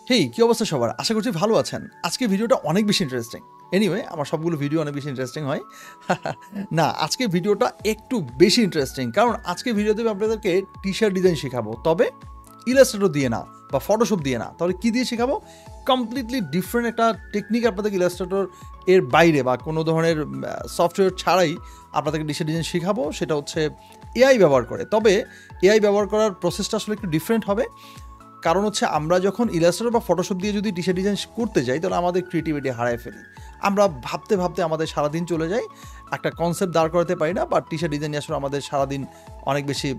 হেই, কি অবস্থা সবার? আশা করছি ভালো আছেন। আজকের ভিডিওটা অনেক বেশি ইন্টারেস্টিং। এনিওয়ে, আমার সবগুলো ভিডিও অনেক বেশি ইন্টারেস্টিং হয়। না, আজকের ভিডিওটা একটু বেশি ইন্টারেস্টিং। কারণ আজকের ভিডিওতে আমি আপনাদেরকে টি-শার্ট ডিজাইন শেখাবো। তবে ইলাস্ট্রেটর দিয়ে না বা ফটোশপ দিয়ে না। তাহলে কী দিয়ে শেখাবো? কমপ্লিটলি ডিফারেন্ট একটা টেকনিক আপনাদেরকে ইলাস্ট্রেটর এর বাইরে বা কোনো ধরনের সফটওয়্যার ছাড়াই আপনাদেরকে টি-শার্ট ডিজাইন শেখাবো। সেটা হচ্ছে এআই ব্যবহার করে। তবে এআই ব্যবহার করার প্রসেসটা আসলে একটু ডিফারেন্ট হবে। কারণ হচ্ছে আমরা যখন ইলাস্ট্রেটর বা ফটোশপ দিয়ে যদি টি-শার্ট ডিজাইন করতে যাই, তাহলে আমাদের ক্রিয়েটিভিটি হারায় ফেলি। আমরা ভাবতে ভাবতে আমাদের সারাদিন চলে যায়, একটা কনসেপ্ট দাঁড় করাতে পারি না, বা টি-শার্ট ডিজাইন আসলে আমাদের সারাদিন অনেক বেশি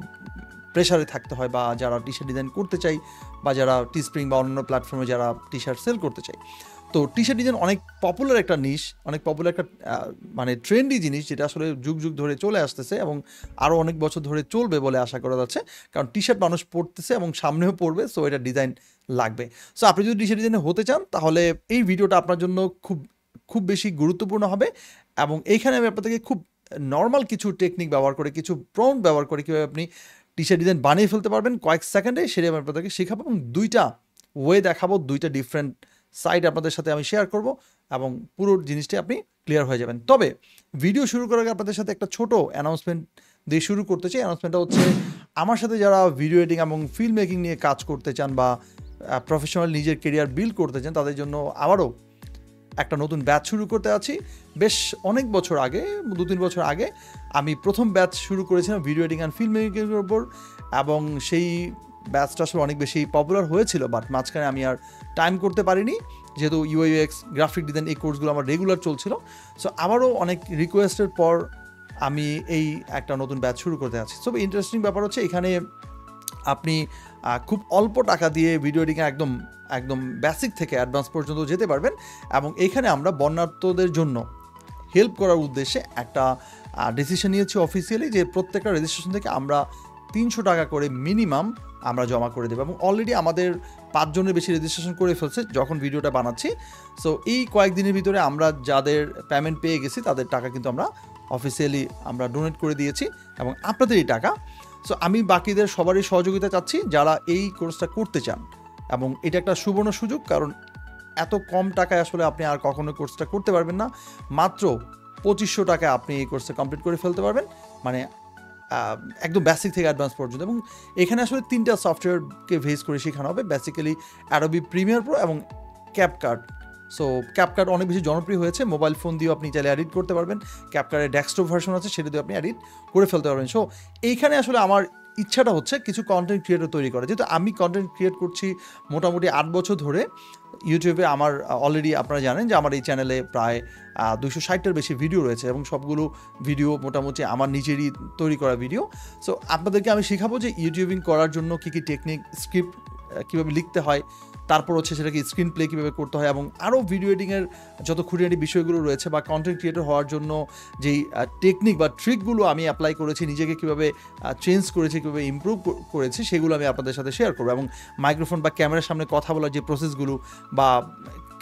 প্রেশারে থাকতে হয়। বা যারা টি-শার্ট ডিজাইন করতে চাই বা যারা টিস্প্রিং বা অন্যান্য প্ল্যাটফর্মে যারা টি-শার্ট সেল করতে চাই, তো টি-শার্ট ডিজাইন অনেক পপুলার একটা নিশ, অনেক পপুলার একটা মানে ট্রেন্ডি জিনিস, যেটা আসলে যুগ যুগ ধরে চলে আসতেছে এবং আরও অনেক বছর ধরে চলবে বলে আশা করা যাচ্ছে। কারণ টি-শার্ট মানুষ পরতেছে এবং সামনেও পড়বে, সো এটা ডিজাইন লাগবে। সো আপনি যদি টি-শার্ট ডিজাইনে হতে চান, তাহলে এই ভিডিওটা আপনার জন্য খুব খুব বেশি গুরুত্বপূর্ণ হবে। এবং এইখানে আমি আপনাদেরকে খুব নর্মাল কিছু টেকনিক ব্যবহার করে, কিছু প্রম্পট ব্যবহার করে কীভাবে আপনি টি-শার্ট ডিজাইন বানিয়ে ফেলতে পারবেন কয়েক সেকেন্ডে, সেটা আমি আপনাদেরকে শেখাবো এবং দুইটা ওয়ে দেখাবো, দুইটা ডিফারেন্ট সাইট আপনাদের সাথে আমি শেয়ার করব এবং পুরো জিনিসটি আপনি ক্লিয়ার হয়ে যাবেন। তবে ভিডিও শুরু করার আগে আপনাদের সাথে একটা ছোট অ্যানাউন্সমেন্ট দিয়ে শুরু করতে চাই। অ্যানাউন্সমেন্টটা হচ্ছে, আমার সাথে যারা ভিডিও এডিটিং এবং ফিল্ম মেকিং নিয়ে কাজ করতে চান বা প্রফেশনাল নিজের কেরিয়ার বিল্ড করতে চান, তাদের জন্য আবারও একটা নতুন ব্যাচ শুরু করতে আছি। বেশ অনেক বছর আগে, 2-3 বছর আগে আমি প্রথম ব্যাচ শুরু করেছিলাম ভিডিও এডিটিং অ্যান্ড ফিল্ম মেকিংয়ের উপর, এবং সেই ব্যাচটা আসলে অনেক বেশি পপুলার হয়েছিল। বাট মাঝখানে আমি আর টাইম করতে পারিনি, যেহেতু ইউআইএক্স, গ্রাফিক ডিজাইন, এই কোর্সগুলো আমার রেগুলার চলছিল। সো আবারও অনেক রিকোয়েস্টের পর আমি এই একটা নতুন ব্যাচ শুরু করতে আছি। সো ইন্টারেস্টিং ব্যাপার হচ্ছে, এখানে আপনি খুব অল্প টাকা দিয়ে ভিডিও এডিটিং একদম একদম বেসিক থেকে অ্যাডভান্স পর্যন্ত যেতে পারবেন। এবং এইখানে আমরা বন্যার্থদের জন্য হেল্প করার উদ্দেশ্যে একটা ডিসিশন নিয়েছি অফিসিয়ালি, যে প্রত্যেকটা রেজিস্ট্রেশন থেকে আমরা 300 টাকা করে মিনিমাম আমরা জমা করে দেবো। এবং অলরেডি আমাদের 5 জনের বেশি রেজিস্ট্রেশন করে ফেলছে যখন ভিডিওটা বানাচ্ছি। সো এই কয়েকদিনের ভিতরে আমরা যাদের পেমেন্ট পেয়ে গেছি, তাদের টাকা কিন্তু আমরা অফিসিয়ালি আমরা ডোনেট করে দিয়েছি এবং আপনাদের এই টাকা। সো আমি বাকিদের সবারই সহযোগিতা চাচ্ছি যারা এই কোর্সটা করতে চান, এবং এটা একটা সুবর্ণ সুযোগ। কারণ এত কম টাকায় আসলে আপনি আর কখনো কোর্সটা করতে পারবেন না। মাত্র 2500 টাকায় আপনি এই কোর্সটা কমপ্লিট করে ফেলতে পারবেন, মানে একদম বেসিক থেকে অ্যাডভান্স পর্যন্ত। এবং এখানে আসলে 3টা সফটওয়্যারকে বেস করে শেখানো হবে, বেসিক্যালি অ্যাডোবি প্রিমিয়ার প্রো এবং ক্যাপকাট। সো ক্যাপকাট অনেক বেশি জনপ্রিয় হয়েছে, মোবাইল ফোন দিয়েও আপনি চাইলে এডিট করতে পারবেন। ক্যাপকাটের ডেস্কটপ ভার্সন আছে, সেটা দিয়ে আপনি এডিট করে ফেলতে পারবেন। সো এইখানে আসলে আমার ইচ্ছাটা হচ্ছে কিছু কন্টেন্ট ক্রিয়েটর তৈরি করা। যেহেতু আমি কন্টেন্ট ক্রিয়েট করছি মোটামুটি 8 বছর ধরে ইউটিউবে, আমার অলরেডি আপনারা জানেন যে আমার এই চ্যানেলে প্রায় 260টার বেশি ভিডিও রয়েছে, এবং সবগুলো ভিডিও মোটামুটি আমার নিজেরই তৈরি করা ভিডিও। সো আপনাদেরকে আমি শেখাবো যে ইউটিউবিং করার জন্য কী কী টেকনিক, স্ক্রিপ্ট কীভাবে লিখতে হয়, তারপর হচ্ছে সেটাকে স্ক্রিন প্লে কীভাবে করতে হয়, এবং আরও ভিডিও এডিটিংয়ের যত খুঁটিনাটি বিষয়গুলো রয়েছে বা কন্টেন্ট ক্রিয়েটর হওয়ার জন্য যেই টেকনিক বা ট্রিকগুলো আমি অ্যাপ্লাই করেছি, নিজেকে কীভাবে চেঞ্জ করেছি, কীভাবে ইমপ্রুভ করেছি, সেগুলো আমি আপনাদের সাথে শেয়ার করবো। এবং মাইক্রোফোন বা ক্যামেরার সামনে কথা বলার যে প্রসেসগুলো, বা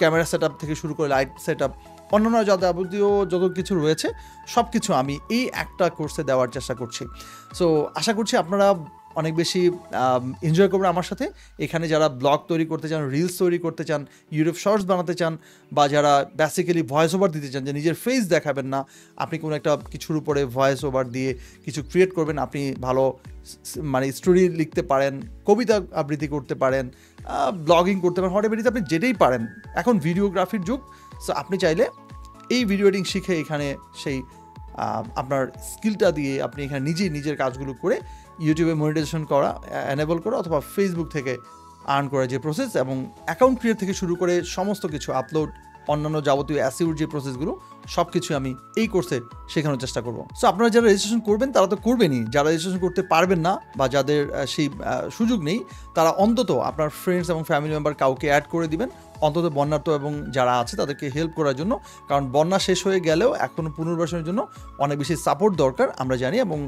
ক্যামেরা সেট আপ থেকে শুরু করে লাইট সেট আপ, অন্যান্য যাবতীয় যত কিছু রয়েছে, সব কিছু আমি এই একটা কোর্সে দেওয়ার চেষ্টা করছি। সো আশা করছি আপনারা অনেক বেশি এনজয় করবেন আমার সাথে। এখানে যারা ব্লগ তৈরি করতে চান, রিলস তৈরি করতে চান, ইউটিউব শর্টস বানাতে চান, বা যারা বেসিক্যালি ভয়েস ওভার দিতে চান, যে নিজের ফেস দেখাবেন না, আপনি কোনো একটা কিছুর উপরে ভয়েস ওভার দিয়ে কিছু ক্রিয়েট করবেন, আপনি ভালো মানে স্টোরি লিখতে পারেন, কবিতা আবৃত্তি করতে পারেন, ব্লগিং করতে পারেন, হঠাৎ আপনি যেটাই পারেন। এখন ভিডিওগ্রাফির যুগ। সো আপনি চাইলে এই ভিডিও এডিটিং শিখে এখানে সেই আপনার স্কিলটা দিয়ে আপনি এখানে নিজের কাজগুলো করে ইউটিউবে মনিটাইজেশন করা, এনেবল করা, অথবা ফেসবুক থেকে আর্ন করার যে প্রসেস, এবং অ্যাকাউন্ট ক্রিয়েট থেকে শুরু করে সমস্ত কিছু আপলোড, অন্যান্য যাবতীয় অ্যাসিউর যে প্রসেসগুলো, সব কিছু আমি এই কোর্সে শেখানোর চেষ্টা করব। সো আপনারা যারা রেজিস্ট্রেশন করবেন তারা তো করবেনই, যারা রেজিস্ট্রেশন করতে পারবেন না বা যাদের সেই সুযোগ নেই, তারা অন্তত আপনার ফ্রেন্ডস এবং ফ্যামিলি মেম্বার কাউকে অ্যাড করে দিবেন, অন্তত বন্যার্থ এবং যারা আছে তাদেরকে হেল্প করার জন্য। কারণ বন্যা শেষ হয়ে গেলেও এখনও পুনর্বাসনের জন্য অনেক বেশি সাপোর্ট দরকার, আমরা জানি, এবং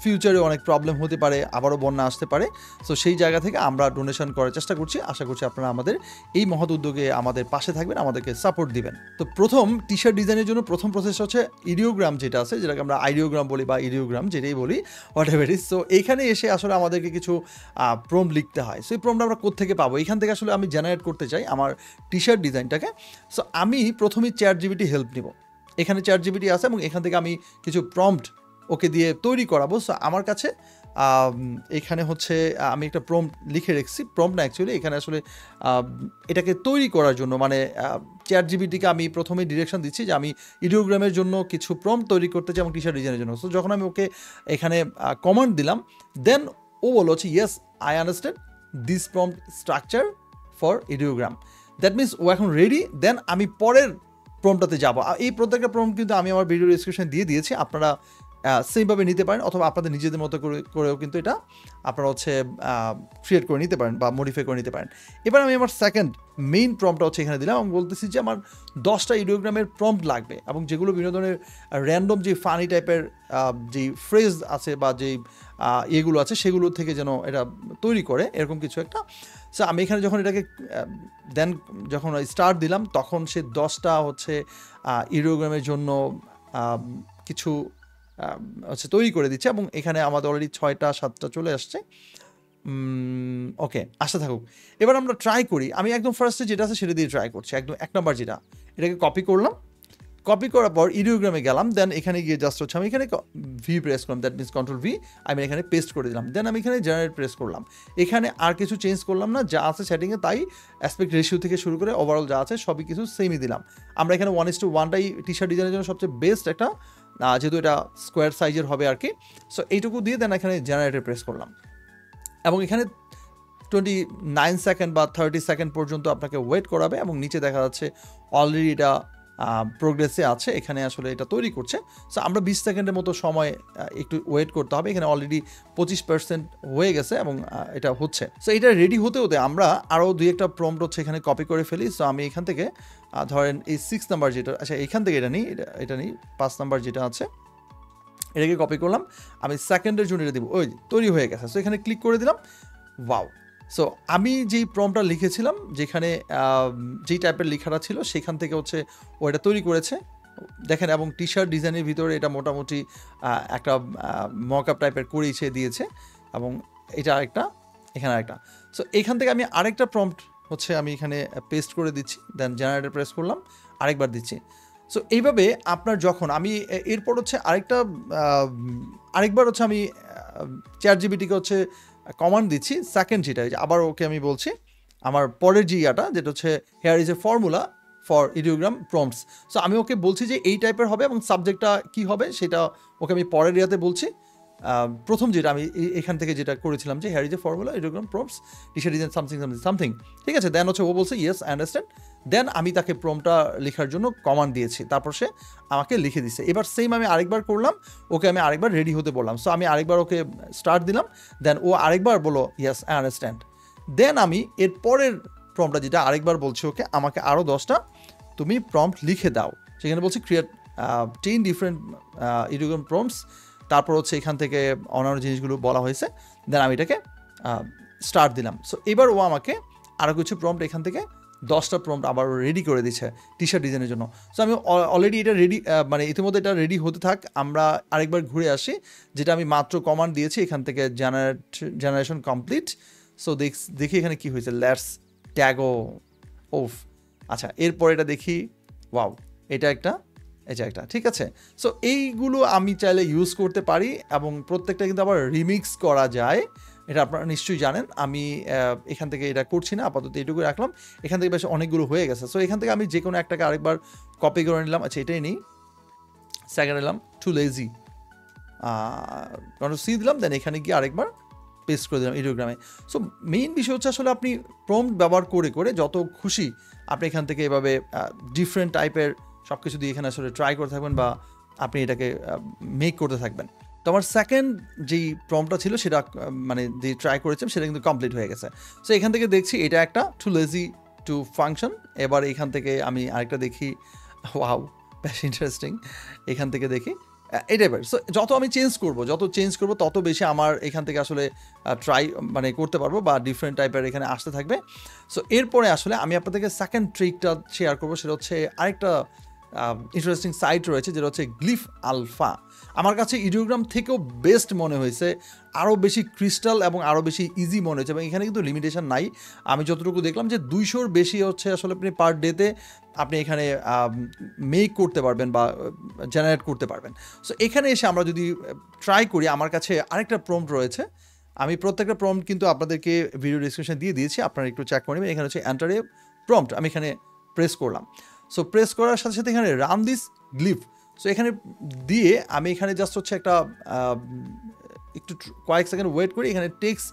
ফিউচারে অনেক প্রবলেম হতে পারে, আবারও বন্যা আসতে পারে। সো সেই জায়গা থেকে আমরা ডোনেশন করার চেষ্টা করছি। আশা করছি আপনারা আমাদের এই মহৎ উদ্যোগে আমাদের পাশে থাকবেন, আমাদেরকে সাপোর্ট দিবেন। তো প্রথম টি-শার্ট শার্ট ডিজাইনের জন্য প্রথম প্রসেসটা হচ্ছে ইডিওগ্রাম যেটা আছে, যেটাকে আমরা আইডিওগ্রাম বলি বা ইডিওগ্রাম যেটাই বলি, হোয়াট এভার ইজ। সো এইখানে এসে আসলে আমাদেরকে কিছু প্রম্পট লিখতে হয়। সো এই প্রম্পট আমরা কোত্থেকে পাবো? এখান থেকে আসলে আমি জেনারেট করতে চাই আমার টি শার্ট ডিজাইনটাকে। সো আমি প্রথমেই চ্যাটজিপিটি হেল্প নিব। এখানে চ্যাটজিপিটি আছে এবং এখান থেকে আমি কিছু প্রম্পট ওকে দিয়ে তৈরি করাবো। সো আমার কাছে এখানে হচ্ছে আমি একটা প্রম্পট লিখে রেখেছি, প্রম্পট না অ্যাকচুয়ালি, এখানে আসলে এটাকে তৈরি করার জন্য মানে চ্যাটজিপিটিকে আমি প্রথমে ডিরেকশন দিচ্ছি যে আমি ইডিওগ্রামের জন্য কিছু প্রম্পট তৈরি করতে চাই এবং টি শার্ট ডিজাইনের জন্য। সো যখন আমি ওকে এখানে কমান্ড দিলাম, দেন ও বললো হচ্ছে yes I understand this prompt structure for Ideogram. That means ও এখন রেডি। দেন আমি পরের প্রম্পটটাতে যাবো। এই প্রত্যেকটা প্রম্পট কিন্তু আমি আমার ভিডিও ডিসক্রিপশনে দিয়ে দিয়েছি, আপনারা সেইভাবে নিতে পারেন অথবা আপনাদের নিজেদের মতো করেও কিন্তু এটা আপনারা হচ্ছে ক্রিয়েট করে নিতে পারেন বা মডিফাই করে নিতে পারেন। এবার আমি আমার সেকেন্ড মেইন প্রম্পটটা হচ্ছে এখানে দিলাম এবং বলতেছি যে আমার 10টা ইডিওগ্রামের প্রম্পট লাগবে এবং যেগুলো বিভিন্ন ধরনের র্যান্ডম যে ফানি টাইপের যেই ফ্রেজ আছে বা যেই এগুলো আছে সেগুলো থেকে যেন এটা তৈরি করে এরকম কিছু একটা। সো আমি এখানে যখন এটাকে দেন যখন স্টার্ট দিলাম তখন সে 10টা হচ্ছে ইডিওগ্রামের জন্য কিছু হচ্ছে তৈরি করে দিচ্ছে এবং এখানে আমাদের অলরেডি 6টা 7টা চলে আসছে। ওকে, আসতে থাকুক। এবার আমরা ট্রাই করি। আমি একদম ফার্স্টে যেটা আছে সেটা দিয়ে ট্রাই করছি, একদম 1 নম্বর যেটা, এটাকে কপি করলাম। কপি করার পর ইডিওগ্রামে গেলাম, দেন এখানে গিয়ে জাস্ট হচ্ছে আমি এখানে ভি প্রেস করলাম, দ্যাট মিনস কন্ট্রোল ভি, আমি এখানে পেস্ট করে দিলাম। দেন আমি এখানে জেনারেট প্রেস করলাম। এখানে আর কিছু চেঞ্জ করলাম না, যা আছে সেটিংয়ে তাই, অ্যাসপেক্ট রেশিও থেকে শুরু করে ওভারঅল যা আছে সবই কিছু সেমই দিলাম। আমরা এখানে 1:1টাই টি শার্ট ডিজাইনের জন্য সবচেয়ে বেস্ট একটা, যেহেতু এটা স্কোয়ার সাইজের হবে আর কি। সো এইটুকু দিয়ে দেন এখানে জেনারেটে প্রেস করলাম এবং এখানে 29 সেকেন্ড বা 30 সেকেন্ড পর্যন্ত আপনাকে ওয়েট করাবে এবং নিচে দেখা যাচ্ছে অলরেডি এটা প্রোগ্রেসে আছে, এখানে আসলে এটা তৈরি করছে। সো আমরা 20 সেকেন্ডের মতো সময় একটু ওয়েট করতে হবে। এখানে অলরেডি 25% হয়ে গেছে এবং এটা হচ্ছে। সো এটা রেডি হতে হতে আমরা আরও 2-একটা প্রম্পট হচ্ছে এখানে কপি করে ফেলি। সো আমি এখান থেকে ধরেন এই 6 নাম্বার যেটা, আচ্ছা এখান থেকে এটা নিই, এটা নিই 5 নাম্বার যেটা আছে এটাকে কপি করলাম। আমি সেকেন্ডের জন্য এটা দিব, ওই তৈরি হয়ে গেছে। সো এখানে ক্লিক করে দিলাম, ওয়াও। সো আমি যেই প্রম্পটটা লিখেছিলাম, যেখানে যেই টাইপের লেখাটা ছিল সেখান থেকে হচ্ছে ও এটা তৈরি করেছে দেখেন। এবং টি শার্ট ডিজাইনের ভিতরে এটা মোটামুটি একটা মকআপ টাইপের করেছে দিয়েছে এবং এটা আরেকটা, এখানে আরেকটা। সো এখান থেকে আমি আরেকটা প্রম্পট হচ্ছে আমি এখানে পেস্ট করে দিচ্ছি, দেন জেনারেটর প্রেস করলাম, আরেকবার দিচ্ছি। সো এইভাবে আপনার যখন আমি এরপর হচ্ছে আরেকবার হচ্ছে আমি চ্যাটজিপিটিকে হচ্ছে কমান্ড দিচ্ছি, সেকেন্ড যেটা আবার ওকে আমি বলছি আমার পরের যে ইয়াটা যেটা হচ্ছে here is a formula for Ideogram prompts. So আমি ওকে বলছি যে এই টাইপের হবে এবং সাবজেক্টটা কী হবে সেটা ওকে আমি পরের ইয়াতে বলছি। প্রথম যেটা আমি এখান থেকে যেটা করেছিলাম যে here is a formula Ideogram prompts T shirt design something something something, ঠিক আছে। দেন হচ্ছে ও বলছে ইয়েস আই আন্ডারস্ট্যান্ড। দেন আমি তাকে প্রম্পটটা লেখার জন্য কমান্ড দিয়েছি, তারপর সে আমাকে লিখে দিছে। এবার সেম আমি আরেকবার করলাম, ওকে আমি আরেকবার রেডি হতে বললাম। সো আমি আরেকবার ওকে স্টার্ট দিলাম, দেন ও আরেকবার বলো ইয়েস আই আন্ডারস্ট্যান্ড। দেন আমি এর পরের প্রম্পটটা যেটা আরেকবার বলছি ওকে আমাকে আরও 10টা তুমি প্রম্পট লিখে দাও। সেখানে বলছি ক্রিয়েট 10 ডিফারেন্ট ইডিওগ্রাম প্রম্পটস, তারপর হচ্ছে এখান থেকে অন্যান্য জিনিসগুলো বলা হয়েছে। দেন আমি এটাকে স্টার্ট দিলাম। সো এবার ও আমাকে আরও কিছু প্রম্পট এখান থেকে 10টা প্রম্পট আবার রেডি করে দিচ্ছে টি শার্ট ডিজাইনের জন্য। সো আমি অলরেডি এটা রেডি, মানে ইতিমধ্যে এটা রেডি হতে থাক, আমরা আরেকবার ঘুরে আসি যেটা আমি মাত্র কমান্ড দিয়েছি এখান থেকে জেনারেশন কমপ্লিট। সো দেখি এখানে কি হয়েছে, লেটস ট্যাগো ওফ। আচ্ছা এরপর এটা দেখি, ওয়াও এটা একটা, ঠিক আছে। সো এইগুলো আমি চাইলে ইউজ করতে পারি এবং প্রত্যেকটা কিন্তু আবার রিমিক্স করা যায়, এটা আপনারা নিশ্চয়ই জানেন। আমি এখান থেকে এটা করছি না, আপাতত এইটুকু রাখলাম। এখান থেকে বেশ অনেকগুলো হয়ে গেছে। সো এখান থেকে আমি যে কোনো একটাকে আরেকবার কপি করে নিলাম। আচ্ছা এটাই নিই, সেকেন্ড নিলাম টু লেজি, কন্ট্রোল সি দিলাম, দেন এখানে গিয়ে আরেকবার পেস্ট করে দিলাম ইডিওগ্রামে। সো মেইন বিষয় হচ্ছে আসলে আপনি প্রম্পট ব্যবহার করে করে যত খুশি আপনি এখান থেকে এভাবে ডিফারেন্ট টাইপের সব কিছু দিয়ে এখানে আসলে ট্রাই করে থাকবেন বা আপনি এটাকে মেক করতে থাকবেন। তো আমার সেকেন্ড যেই প্রম্পটটা ছিল সেটা মানে যে ট্রাই করেছিলাম সেটা কিন্তু কমপ্লিট হয়ে গেছে। সো এখান থেকে দেখছি এটা একটা টু লেজি টু ফাংশন। এবার এখান থেকে আমি আরেকটা দেখি, ওয়াও বেশ ইন্টারেস্টিং। এখান থেকে দেখি এই টাইপের। সো যত আমি চেঞ্জ করব তত বেশি আমার এখান থেকে আসলে ট্রাই মানে করতে পারবো বা ডিফারেন্ট টাইপের এখানে আসতে থাকবে। সো এরপরে আসলে আমি আপনাদেরকে সেকেন্ড ট্রিকটা শেয়ার করবো, সেটা হচ্ছে আরেকটা ইন্টারেস্টিং সাইট রয়েছে যেটা হচ্ছে গ্লিফ আলফা। আমার কাছে ইডিওগ্রাম থেকেও বেস্ট মনে হয়েছে, আরও বেশি ক্রিস্টাল এবং আরও বেশি ইজি মনে হয়েছে, এবং এখানে কিন্তু লিমিটেশন নাই। আমি যতটুকু দেখলাম যে 200-র বেশি হচ্ছে আসলে আপনি পার ডেতে আপনি এখানে মেক করতে পারবেন বা জেনারেট করতে পারবেন। সো এখানে এসে আমরা যদি ট্রাই করি, আমার কাছে আরেকটা প্রম্পট রয়েছে, আমি প্রত্যেকটা প্রম্পট কিন্তু আপনাদেরকে ভিডিও ডিসক্রিপশন দিয়ে দিয়েছি, আপনারা একটু চেক করে নেবেন। এখানে হচ্ছে এন্টার এ প্রম্পট, আমি এখানে প্রেস করলাম। সো প্রেস করার সাথে সাথে এখানে রান দিস গ্লিফ, সো এখানে দিয়ে আমি এখানে জাস্ট হচ্ছে একটা একটু কয়েক সেকেন্ড ওয়েট করি। এখানে takes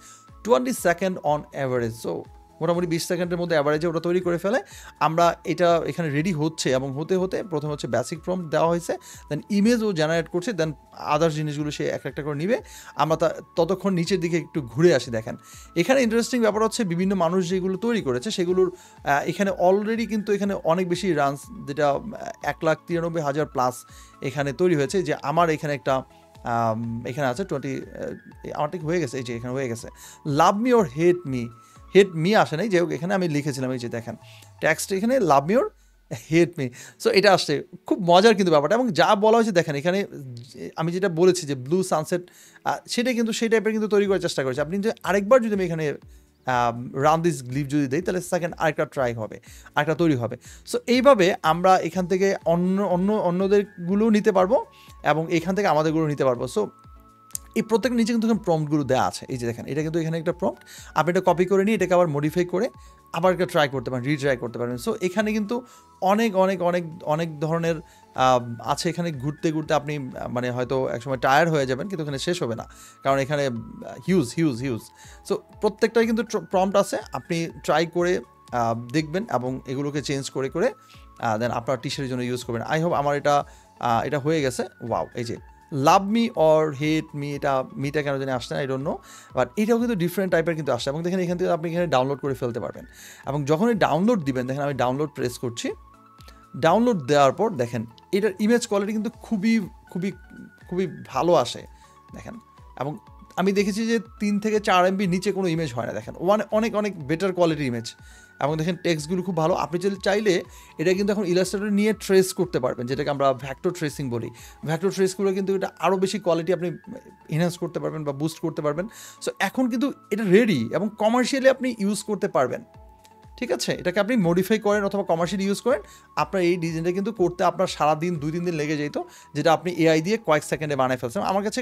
20 second on average, so মোটামুটি 20 সেকেন্ডের মধ্যে অ্যাভারেজে ওটা তৈরি করে ফেলে। আমরা এটা এখানে রেডি হচ্ছে, এবং হতে হতে প্রথমে হচ্ছে বেসিক প্রম্পট দেওয়া হয়েছে, দেন ইমেজও জেনারেট করছে, দেন আদার্স জিনিসগুলো সে একটা করে নিবে। আমরা ততক্ষণ নিচের দিকে একটু ঘুরে আসি। দেখেন এখানে ইন্টারেস্টিং ব্যাপার হচ্ছে বিভিন্ন মানুষ যেগুলো তৈরি করেছে সেগুলোর এখানে অলরেডি কিন্তু এখানে অনেক বেশি রানস, যেটা 1,93,000 প্লাস এখানে তৈরি হয়েছে। যে আমার এখানে একটা এখানে আছে 20, আমার ঠিক হয়ে গেছে, এই যে এখানে হয়ে গেছে লাভ মি ওর হেট মি আসে নাই, যাই হোক এখানে আমি লিখেছিলাম, এই যে দেখেন টেক্সট এখানে লাভ মি ওর হেট মি, সো এটা আসছে। খুব মজার কিন্তু ব্যাপারটা, এবং যা বলা হয়েছে দেখেন এখানে আমি যেটা বলেছি যে ব্লু সানসেট, সেটা কিন্তু সেই টাইপের কিন্তু তৈরি করার চেষ্টা করেছি। আপনি যে আরেকবার যদি আমি এখানে রান দিস গ্লিফ যদি দিই, তাহলে সেকেন্ড আরেকটা ট্রাই হবে, আরেকটা তৈরি হবে। সো এইভাবে আমরা এখান থেকে অন্যদেরগুলো নিতে পারবো, এবং এখান থেকে আমাদেরগুলো নিতে পারবো। সো এই প্রত্যেকটা নিচে কিন্তু প্রম্পটগুলো দেওয়া আছে, এই যে দেখেন এটা কিন্তু এখানে একটা প্রম্পট, আপনি এটা কপি করে নিয়ে এটাকে আবার মডিফাই করে আবার একটা ট্রাই করতে পারেন, রিট্রাই করতে পারেন। সো এখানে কিন্তু অনেক অনেক অনেক অনেক ধরনের আছে। এখানে ঘুরতে ঘুরতে আপনি মানে হয়তো একসময় টায়ার হয়ে যাবেন, কিন্তু এখানে শেষ হবে না, কারণ এখানে হিউজ। সো প্রত্যেকটাই কিন্তু প্রম্পট আছে, আপনি ট্রাই করে দেখবেন এবং এগুলোকে চেঞ্জ করে করে দেন আপনার টি শার্টের জন্য ইউজ করবেন। আই হোপ আমার এটা হয়ে গেছে। ওয়াও, এই যে love me or hate me, এটা মিটা কেন জানি আসছে না, আই ডোন্ট নো, বাট এটাও কিন্তু ডিফারেন্ট টাইপের কিন্তু আসছে। এবং দেখেন এখান থেকে আপনি এখানে ডাউনলোড করে ফেলতে পারবেন, এবং যখনই ডাউনলোড দিবেন, দেখেন আমি ডাউনলোড প্রেস করছি, ডাউনলোড দেওয়ার পর দেখেন এটার ইমেজ কোয়ালিটি কিন্তু খুবই খুবই খুবই ভালো আসে দেখেন। এবং আমি দেখেছি যে 3 থেকে 4 MB নিচে কোনো ইমেজ হয় না, দেখেন অনেক অনেক বেটার কোয়ালিটির ইমেজ। এবং দেখেন টেক্সটগুলো খুব ভালো। আপনি যদি চাইলে এটা কিন্তু এখন ইলাস্ট্রেটর নিয়ে ট্রেস করতে পারবেন, যেটাকে আমরা ভ্যাক্টর ট্রেসিং বলি। ভ্যাক্টর ট্রেস করে কিন্তু এটা আরও বেশি কোয়ালিটি আপনি এনহ্যান্স করতে পারবেন বা বুস্ট করতে পারবেন। সো এখন কিন্তু এটা রেডি এবং কমার্শিয়ালি আপনি ইউজ করতে পারবেন, ঠিক আছে? এটাকে আপনি মডিফাই করেন অথবা কমার্শিয়ালি ইউজ করেন, আপনার এই ডিজাইনটা কিন্তু করতে আপনার সারাদিন 2-3 দিন লেগে যেত, যেটা আপনি এআই দিয়ে কয়েক সেকেন্ডে বানায় ফেলছেন। আমার কাছে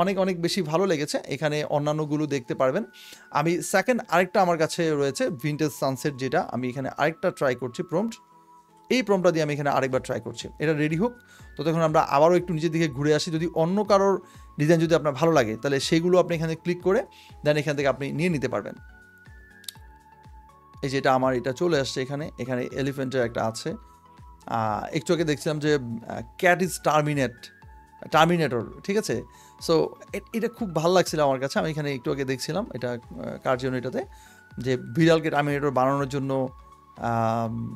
অনেক অনেক বেশি ভালো লেগেছে। এখানে অন্যান্যগুলো দেখতে পারবেন। আমি সেকেন্ড আরেকটা আমার কাছে রয়েছে ভিনটেজ সানসেট, যেটা আমি এখানে আরেকটা ট্রাই করছি প্রম্পট। এই প্রম্পটটা দিয়ে আমি এখানে আরেকবার ট্রাই করছি, এটা রেডি হোক। তো তখন আমরা আবারও একটু নিচের দিকে ঘুরে আসি। যদি অন্য কারোর ডিজাইন যদি আপনার ভালো লাগে, তাহলে সেগুলো আপনি এখানে ক্লিক করে দেন এখান থেকে আপনি নিয়ে নিতে পারবেন। এই যেটা আমার এটা চলে আসছে এখানে এলিফেন্টের একটা আছে। একটু আগে দেখছিলাম যে ক্যাট ইজ টার্মিনেটর, ঠিক আছে? সো এটা খুব ভালো লাগছিল আমার কাছে। আমি এখানে একটু আগে দেখছিলাম এটা কার জন্য, এটাতে যে বিড়ালকে টার্মিনেটর বানানোর জন্য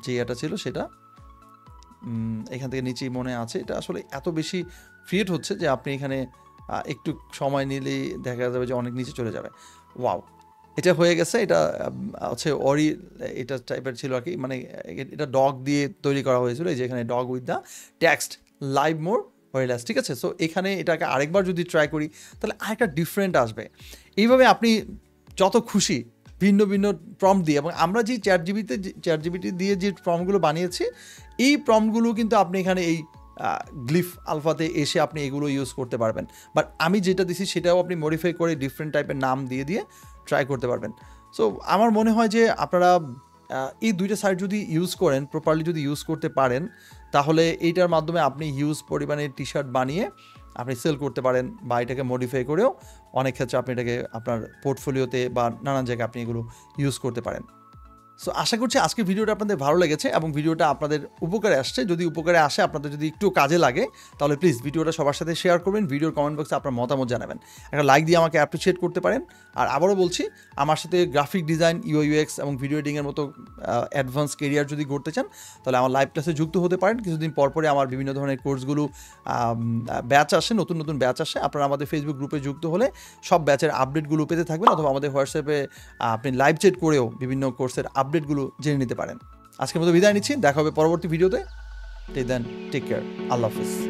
যে এটা ছিল সেটা এখান থেকে নিচেই মনে আছে। এটা আসলে এত বেশি ক্রিয়েট হচ্ছে যে আপনি এখানে একটু সময় নিলেই দেখা যাবে যে অনেক নিচে চলে যাবে। ওয়াও, এটা হয়ে গেছে। এটা হচ্ছে এটা টাইপের ছিল আর কি, মানে এটা ডগ দিয়ে তৈরি করা হয়েছিল। এই যে এখানে dog with the text live more wellness, ঠিক আছে? সো এখানে এটাকে আরেকবার যদি ট্রাই করি, তাহলে আরেকটা ডিফারেন্ট আসবে। এইভাবে আপনি যত খুশি ভিন্ন ভিন্ন প্রম্পট দিয়ে, এবং আমরা যে চ্যাট জিপিটি দিয়ে যে প্রম্পটগুলো বানিয়েছি, এই প্রম্পটগুলো কিন্তু আপনি এখানে এই গ্লিফ আলফাতে এসে আপনি এগুলো ইউজ করতে পারবেন। বাট আমি যেটা দিছি সেটাও আপনি মডিফাই করে ডিফারেন্ট টাইপের নাম দিয়ে ট্রাই করতে পারবেন। সো আমার মনে হয় যে আপনারা এই দুইটা সাইট যদি ইউজ করেন, প্রপারলি যদি ইউজ করতে পারেন, তাহলে এইটার মাধ্যমে আপনি হিউজ পরিমাণে টি শার্ট বানিয়ে আপনি সেল করতে পারেন, বা এটাকে মডিফাই করেও অনেক ক্ষেত্রে আপনি এটাকে আপনার পোর্টফোলিওতে বা নানান জায়গায় আপনি এগুলো ইউজ করতে পারেন। সো আশা করছি আজকের ভিডিওটা আপনাদের ভালো লেগেছে এবং ভিডিওটা আপনাদের উপকারে আসছে। যদি উপকারে আসে, আপনাদের যদি একটু কাজে লাগে, তাহলে প্লিজ ভিডিওটা সবার সাথে শেয়ার করবেন। ভিডিওর কমেন্ট বক্সে আপনার মতামত জানাবেন, একটা লাইক দিয়ে আমাকে অ্যাপ্রিসিয়েট করতে পারেন। আর আবারও বলছি, আমার সাথে গ্রাফিক ডিজাইন, ইউএক্স এবং ভিডিও এডিটিংয়ের মতো অ্যাডভান্স কেরিয়ার যদি করতে চান, তাহলে আমার লাইভ ক্লাসে যুক্ত হতে পারেন। কিছুদিন পরে আমার বিভিন্ন ধরনের কোর্সগুলো ব্যাচ আসে, নতুন নতুন ব্যাচ আসে। আপনারা আমাদের ফেসবুক গ্রুপে যুক্ত হলে সব ব্যাচের আপডেটগুলো পেতে থাকবেন, অথবা আমাদের হোয়াটসঅ্যাপে আপনি লাইভ চ্যাট করেও বিভিন্ন কোর্সের আপডেটগুলো জেনে নিতে পারেন। আজকের মতো বিদায় নিচ্ছি, দেখা হবে পরবর্তী ভিডিওতে। টিল দেন টেক কেয়ার, আল্লাহ হাফিজ।